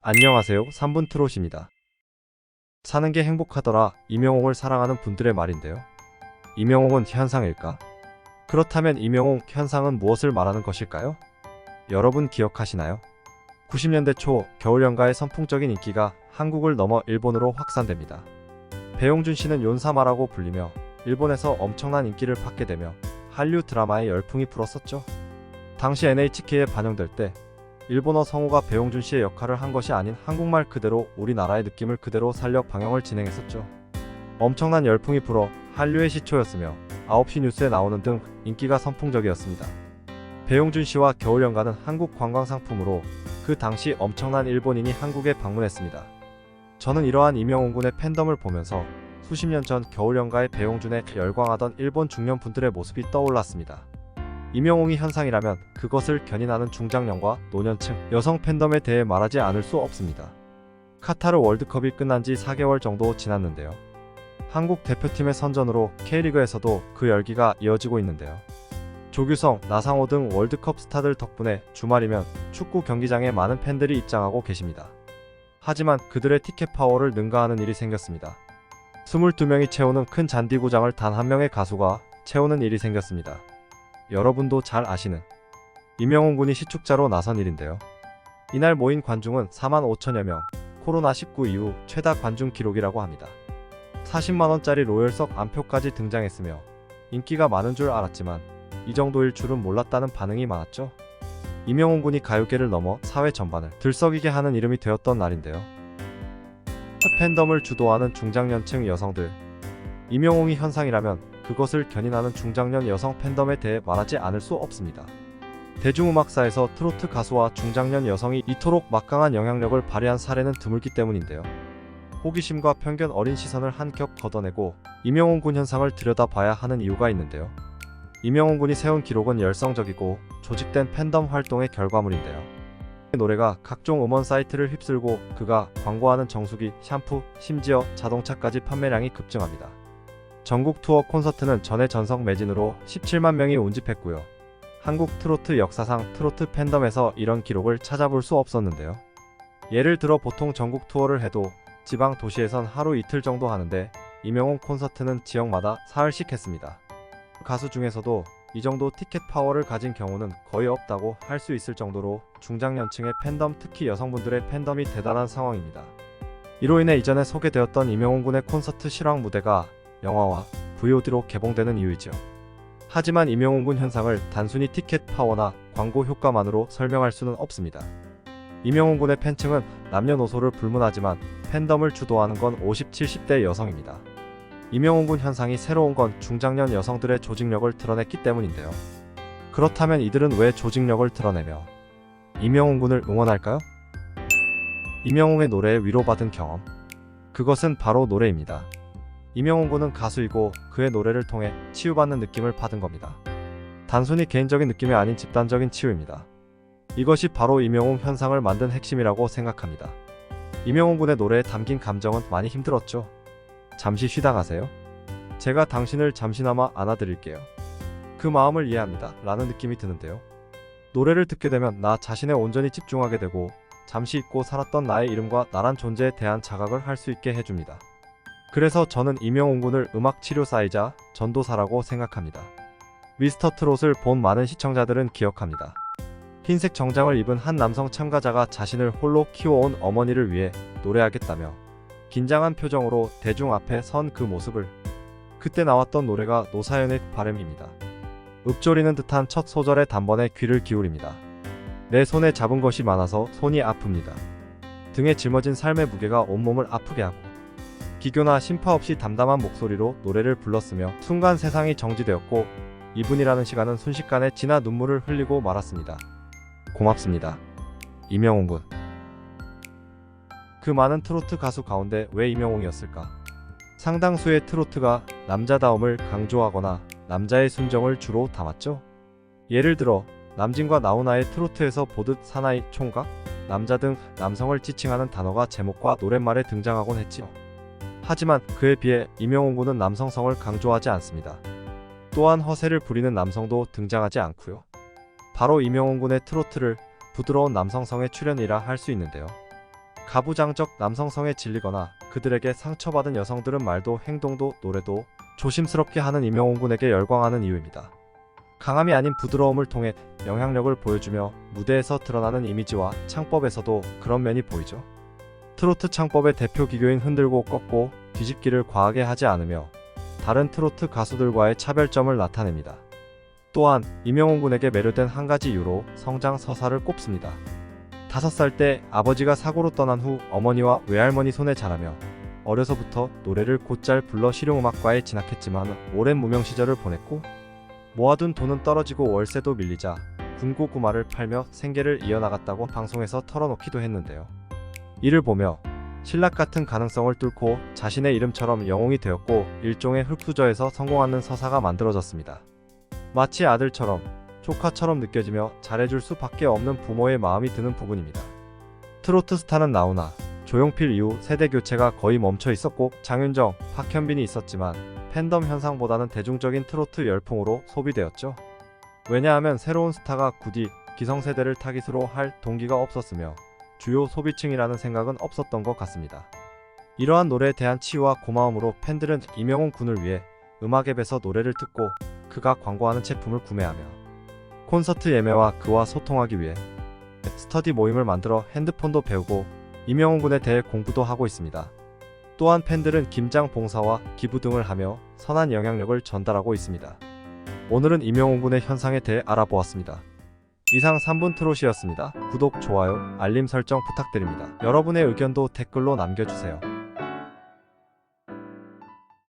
안녕하세요. 3분 트롯입니다. 사는 게 행복하더라. 임영웅을 사랑하는 분들의 말인데요. 임영웅은 현상일까? 그렇다면 임영웅 현상은 무엇을 말하는 것일까요? 여러분 기억하시나요? 90년대 초 겨울연가의 선풍적인 인기가 한국을 넘어 일본으로 확산됩니다. 배용준 씨는 욘사마라고 불리며 일본에서 엄청난 인기를 받게 되며 한류 드라마에 열풍이 불었었죠. 당시 NHK에 반영될 때 일본어 성우가 배용준 씨의 역할을 한 것이 아닌 한국말 그대로 우리나라의 느낌을 그대로 살려 방영을 진행했었죠. 엄청난 열풍이 불어 한류의 시초였으며 9시 뉴스에 나오는 등 인기가 선풍적이었습니다. 배용준 씨와 겨울연가는 한국 관광상품으로 그 당시 엄청난 일본인이 한국에 방문했습니다. 저는 이러한 임영웅 군의 팬덤을 보면서 수십 년 전 겨울연가의 배용준에 열광하던 일본 중년 분들의 모습이 떠올랐습니다. 임영웅이 현상이라면 그것을 견인하는 중장년과 노년층 여성 팬덤에 대해 말하지 않을 수 없습니다. 카타르 월드컵이 끝난 지 4개월 정도 지났는데요. 한국 대표팀의 선전으로 K리그에서도 그 열기가 이어지고 있는데요. 조규성, 나상호 등 월드컵 스타들 덕분에 주말이면 축구 경기장에 많은 팬들이 입장하고 계십니다. 하지만 그들의 티켓 파워를 능가하는 일이 생겼습니다. 22명이 채우는 큰 잔디구장을 단 한 명의 가수가 채우는 일이 생겼습니다. 여러분도 잘 아시는 임영웅 군이 시축자로 나선 일인데요. 이날 모인 관중은 4만 5천여 명, 코로나19 이후 최다 관중 기록이라고 합니다. 40만원짜리 로열석 안표까지 등장했으며 인기가 많은 줄 알았지만 이 정도일 줄은 몰랐다는 반응이 많았죠. 임영웅 군이 가요계를 넘어 사회 전반을 들썩이게 하는 이름이 되었던 날인데요. 팬덤을 주도하는 중장년층 여성들, 임영웅이 현상이라면 그것을 견인하는 중장년 여성 팬덤에 대해 말하지 않을 수 없습니다. 대중음악사에서 트로트 가수와 중장년 여성이 이토록 막강한 영향력을 발휘한 사례는 드물기 때문인데요. 호기심과 편견 어린 시선을 한겹 걷어내고 임영웅 군 현상을 들여다봐야 하는 이유가 있는데요. 임영웅 군이 세운 기록은 열성적이고 조직된 팬덤 활동의 결과물인데요. 노래가 각종 음원 사이트를 휩쓸고 그가 광고하는 정수기, 샴푸, 심지어 자동차까지 판매량이 급증합니다. 전국 투어 콘서트는 전회 전석 매진으로 17만 명이 운집했고요. 한국 트로트 역사상 트로트 팬덤에서 이런 기록을 찾아볼 수 없었는데요. 예를 들어 보통 전국 투어를 해도 지방 도시에선 하루 이틀 정도 하는데 임영웅 콘서트는 지역마다 사흘씩 했습니다. 가수 중에서도 이 정도 티켓 파워를 가진 경우는 거의 없다고 할 수 있을 정도로 중장년층의 팬덤, 특히 여성분들의 팬덤이 대단한 상황입니다. 이로 인해 이전에 소개되었던 임영웅 군의 콘서트 실황 무대가 영화와 VOD로 개봉되는 이유이죠. 하지만 임영웅 군 현상을 단순히 티켓 파워나 광고 효과만으로 설명할 수는 없습니다. 임영웅 군의 팬층은 남녀노소를 불문하지만 팬덤을 주도하는 건 50, 70대 여성입니다. 임영웅 군 현상이 새로운 건 중장년 여성들의 조직력을 드러냈기 때문인데요. 그렇다면 이들은 왜 조직력을 드러내며 임영웅 군을 응원할까요? 임영웅의 노래에 위로받은 경험, 그것은 바로 노래입니다. 임영웅 군은 가수이고 그의 노래를 통해 치유받는 느낌을 받은 겁니다. 단순히 개인적인 느낌이 아닌 집단적인 치유입니다. 이것이 바로 임영웅 현상을 만든 핵심이라고 생각합니다. 임영웅 군의 노래에 담긴 감정은 많이 힘들었죠. 잠시 쉬다 가세요. 제가 당신을 잠시나마 안아드릴게요. 그 마음을 이해합니다. 라는 느낌이 드는데요. 노래를 듣게 되면 나 자신에 온전히 집중하게 되고 잠시 잊고 살았던 나의 이름과 나란 존재에 대한 자각을 할 수 있게 해줍니다. 그래서 저는 임영웅 군을 음악 치료사이자 전도사라고 생각합니다. 미스터 트롯을 본 많은 시청자들은 기억합니다. 흰색 정장을 입은 한 남성 참가자가 자신을 홀로 키워온 어머니를 위해 노래하겠다며 긴장한 표정으로 대중 앞에 선 그 모습을, 그때 나왔던 노래가 노사연의 바람입니다. 읊조리는 듯한 첫 소절에 단번에 귀를 기울입니다. 내 손에 잡은 것이 많아서 손이 아픕니다. 등에 짊어진 삶의 무게가 온몸을 아프게 하고 기교나 심파 없이 담담한 목소리로 노래를 불렀으며 순간 세상이 정지되었고 2분이라는 시간은 순식간에 지나 눈물을 흘리고 말았습니다. 고맙습니다. 임영웅 군. 그 많은 트로트 가수 가운데 왜 임영웅이었을까? 상당수의 트로트가 남자다움을 강조하거나 남자의 순정을 주로 담았죠. 예를 들어 남진과 나훈아의 트로트에서 보듯 사나이, 총각, 남자 등 남성을 지칭하는 단어가 제목과 노랫말에 등장하곤 했지요. 하지만 그에 비해 임영웅 군은 남성성을 강조하지 않습니다. 또한 허세를 부리는 남성도 등장하지 않고요. 바로 임영웅 군의 트로트를 부드러운 남성성의 출현이라 할 수 있는데요. 가부장적 남성성에 질리거나 그들에게 상처받은 여성들은 말도 행동도 노래도 조심스럽게 하는 임영웅 군에게 열광하는 이유입니다. 강함이 아닌 부드러움을 통해 영향력을 보여주며 무대에서 드러나는 이미지와 창법에서도 그런 면이 보이죠. 트로트 창법의 대표 기교인 흔들고 꺾고 뒤집기를 과하게 하지 않으며 다른 트로트 가수들과의 차별점을 나타냅니다. 또한 임영웅 군에게 매료된 한 가지 이유로 성장 서사를 꼽습니다. 5살 때 아버지가 사고로 떠난 후 어머니와 외할머니 손에 자라며 어려서부터 노래를 곧잘 불러 실용음악과에 진학했지만 오랜 무명 시절을 보냈고 모아둔 돈은 떨어지고 월세도 밀리자 군고구마를 팔며 생계를 이어나갔다고 방송에서 털어놓기도 했는데요. 이를 보며 신락 같은 가능성을 뚫고 자신의 이름처럼 영웅이 되었고 일종의 흙수저에서 성공하는 서사가 만들어졌습니다. 마치 아들처럼 조카처럼 느껴지며 잘해줄 수밖에 없는 부모의 마음이 드는 부분입니다. 트로트 스타는 나오나 조용필 이후 세대 교체가 거의 멈춰 있었고 장윤정, 박현빈이 있었지만 팬덤 현상보다는 대중적인 트로트 열풍으로 소비되었죠. 왜냐하면 새로운 스타가 굳이 기성세대를 타깃으로 할 동기가 없었으며 주요 소비층이라는 생각은 없었던 것 같습니다. 이러한 노래에 대한 치유와 고마움으로 팬들은 임영웅 군을 위해 음악앱에서 노래를 듣고 그가 광고하는 제품을 구매하며 콘서트 예매와 그와 소통하기 위해 스터디 모임을 만들어 핸드폰도 배우고 임영웅 군에 대해 공부도 하고 있습니다. 또한 팬들은 김장 봉사와 기부 등을 하며 선한 영향력을 전달하고 있습니다. 오늘은 임영웅 군의 현상에 대해 알아보았습니다. 이상 3분 트롯이었습니다. 구독, 좋아요, 알림 설정 부탁드립니다. 여러분의 의견도 댓글로 남겨주세요.